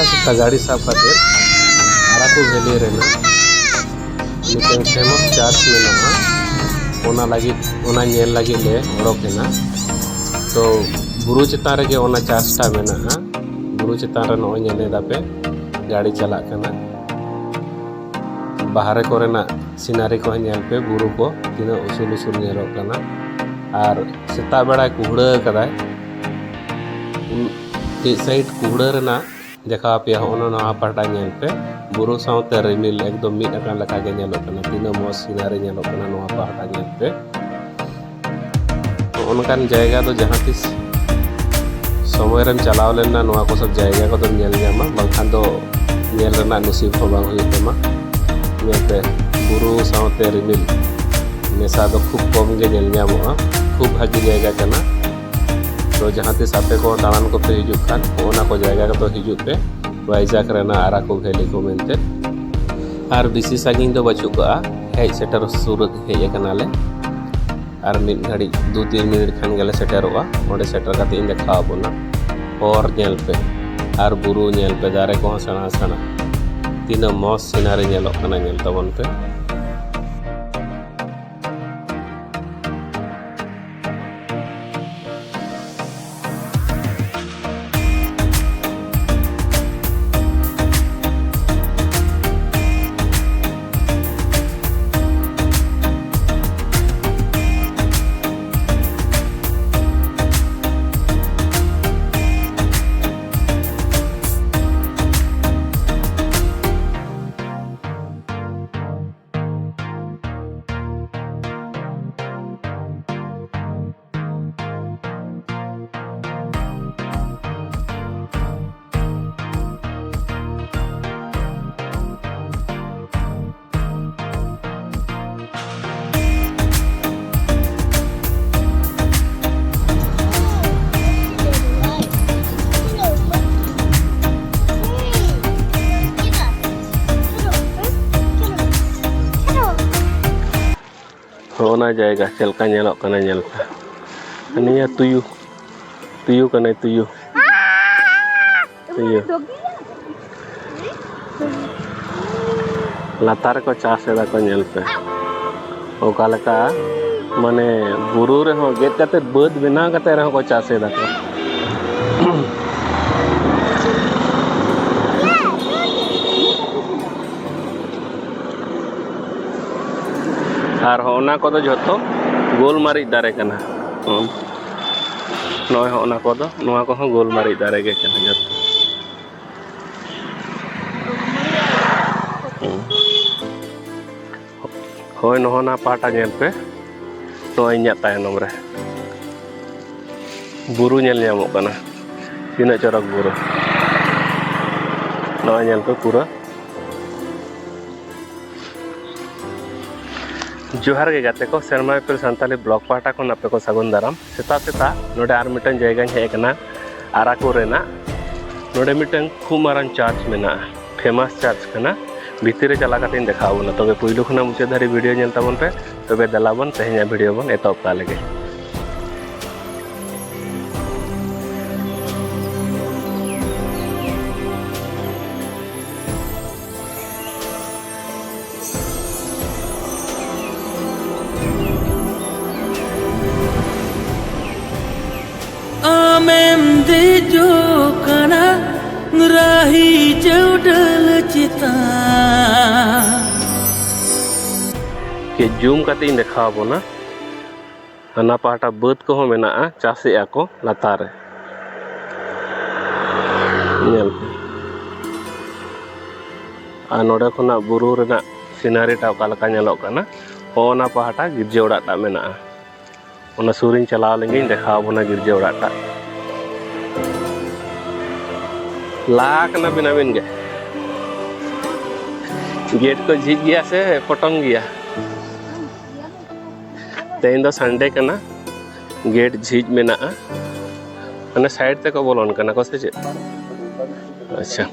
सेता गाड़ी साब खाते आराकू वैली रेना मिटन फेमस चर्च मेना ओना लगी ओना नेल लगी ले ओडोकेना तो बुरु चितान रेगे ओना चर्चटा मेना बुरु चितान रे नय नेले दापे गाड़ी चला कना बाहरे कोरेना सीनारी को नेल पे बुरु को तीना उसूल उसूल नेलो कना और सेता बेड़ा कुहड़ा कदाय एक साइड कुहड़ा रेना देखा पे होना ना पाटा नेल पे बुरु साउते रिमिल एकदम मिट अकान लका गे नेलो कना तीना मो सीनारी नेलो कना नो पाटा नेल पे तो उनकान जायगा तो जहां तिस समय रेम चलाव लेना नोआ को सब जायगा को तो नेल जामा बंखान दो नेल रेना नसीब हो बांग हुई तमा नेते बुरु साउते रिमिल मेसा दो खूब कम गे नेल ᱧᱟᱢᱚᱜᱼᱟ खूब भागी जायगा कना तो जहाँ तिस आपे को दालान को पे हिजुक खान ओना को जायगा तो हिजुक पे वाइजाक रेना आराकू वैली को मेनते आर बिसी सागिन दो बचुका हेज सेटर सूरत हेज कनाले आर मिड घड़ी 2-3 मिनट खान गेले सेटरोआ ओंडे सेटर काते इन देखा बोना और नेल पे आर बुरु नेल पे दारे को सना सना तीन मॉस सीनारी नेलो कना नेल तबन पे होना जाएगा चलका नेलो कना नेल पे अनिया तुयु तुयु कने तुयु तुयु लातार को चास एदा को नेल पे ओका लका माने बुरु रे हो गेट काते बद बिना काते रे को चास एदा को और होना को जो गोल मारी दारे कना नय होना को नोआ को गोल मारी दारे गे कना जो होय नोना पाटा नेल पे तो इन्या तायनम रे बुरु नेल ᱧᱟᱢᱚᱜ कना तीना चरक बुरु नोआ नेल पे पूरा जोहार के गाते को शर्मा पे संताली ब्लॉक पाटा को आपे को सगुन दाराम सेता सेता नोडे आर मिटन जायगा हेकना आराकू रेना नोडे मिटन खूब मारान चर्च मेना फेमस चर्च कना भितरे चला काते देखाव ना तबे पुइलु खना मुचे धारी वीडियो नेल ताबन पे तबे दलाबन तेहेना वीडियो बन एतप का लगे जो कना राही चौडल चिता के जूम काते देखा बोना हना पाटा बद को हो मेना चासे आको लातारे नेल आ नोडे खना बुरु रेना सीनारी टा का लका नेलो कना ओना पाटा गिरजे ओड़ा टा मेना ओना सुरिन चलाव लेंगे देखा बोना गिरजे ओड़ा टा लाख ना बिना बिन गे गेट को झीज गया से पटंग गया तेन दो संडे कना गेट झीज मेना अने साइड ते को बोलन कना को से चे अच्छा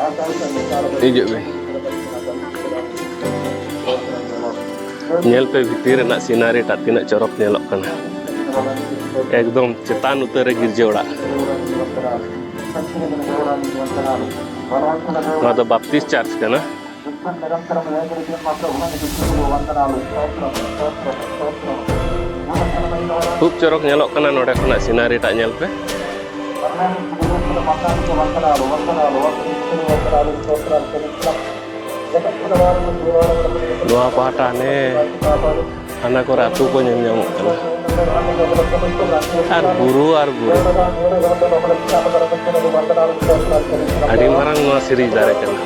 Ijuk be. Nyel pe bhitir nak sinari tak tinak corok nyelok kana. Ekdom cetan utar girja orak. Nada to Baptist Church kana. Khub corok nyelok kana node khona sinari tak nyel pe. Dua pahata ne anak ko ratu ko nyamuk kana. Ar buru. Adi marang no siri dare kana.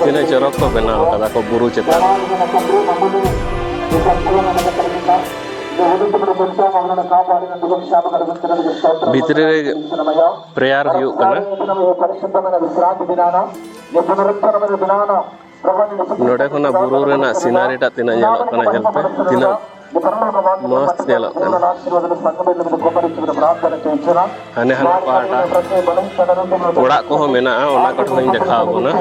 Tina corok ko benaw kada ko buru cetak. Bhitre prayer huyuk kana. Node khona buru rena sinari tak tina nyelok kana jelpe. Tina mast nyelok kana. Hane pahata. Orak ko ho mena ona kathnaing dekha abona.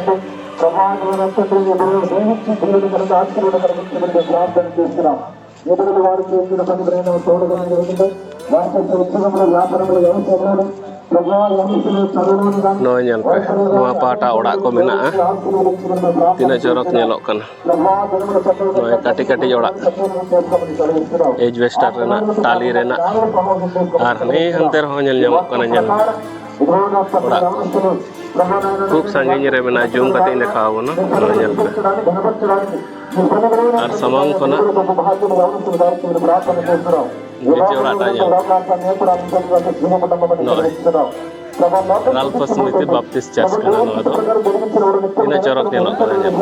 No nyel pe noa pahata orak ko mena tina corok nyelok kana. Noe kati orak Edgewaster rena tali rena ar ne hanter ho nyel nyamok kana nyel orak khub sangiñ re mena zoom kate dekha abona no nyel pe ar samam kona girja orak ta nyel noe Ralph Smith Baptist Church kana noa do tina corok nyelok kana nyel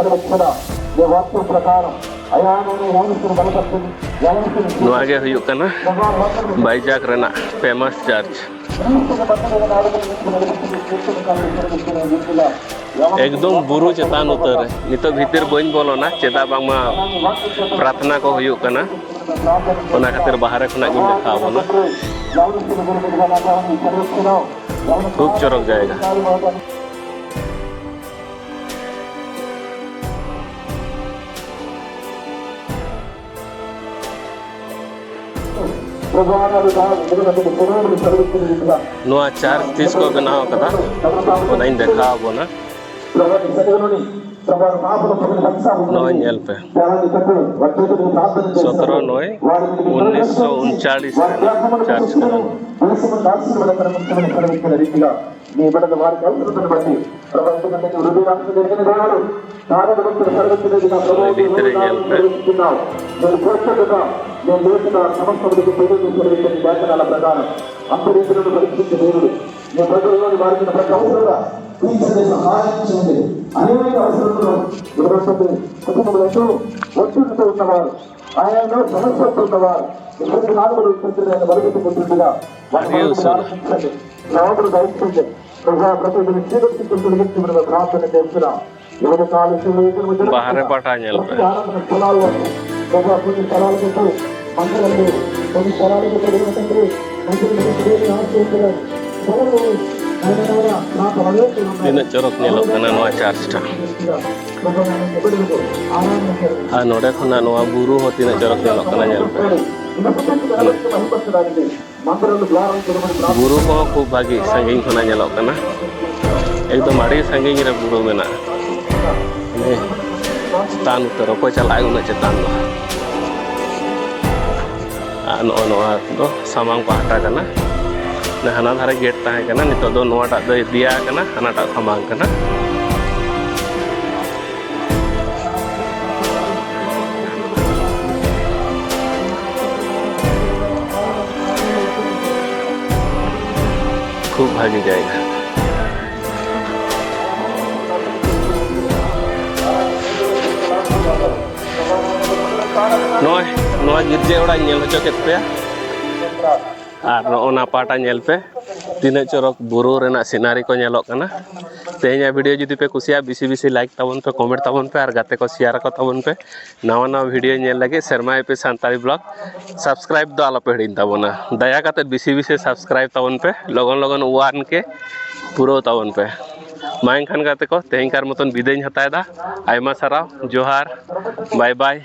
noa ge huyuk kana Vizag rena famous church एकदम बुरु चेतान उतर नितो भीतर बन बोलोना चेदा बांगमा प्रार्थना को हुयुक kana ona khatir bahare khona गिन देखा बोना खूब चरक जाएगा Noa charge tisko benaw kada ona in dekha abona no nyel pe 17 charge kana bahare pata nyel pe tina corok nyelok kana noa church ta node khona noa buru ho tina corok nyelok kana nyel pe buru ko khub bagi sangiñ khona nyelok kana ekdom adi sangiñ re buru mena ini cetan utar ko chalai una cetan lo noa do samang pahata kana nah hana dhare gate tahe kana nito do noa tak do dia kana hana tak samang kana खूब भागी जाएगा noa girje orak nyel hocho ket pe ar ona pata nyel pe तीना चरक बुरु Raina scenery को नेलोक कना तेहेኛ video जुदी पे कुसिया BC BC like ताबन पे comment ताबन पे और गाते को शेयर को ताबन पे नवा नवा वीडियो नेल लगे शर्मा पे सानताली ब्लॉग सब्सक्राइब दो आलो पे हिडिन ताबना दया काते बिसी बिसी सब्सक्राइब ताबन पे लगन लगन वान के पूरा ताबन पे मा एनखान गाते को तेहेñकार मतन विदाय हतायदा आयमा साराव जोहार बाय बाय।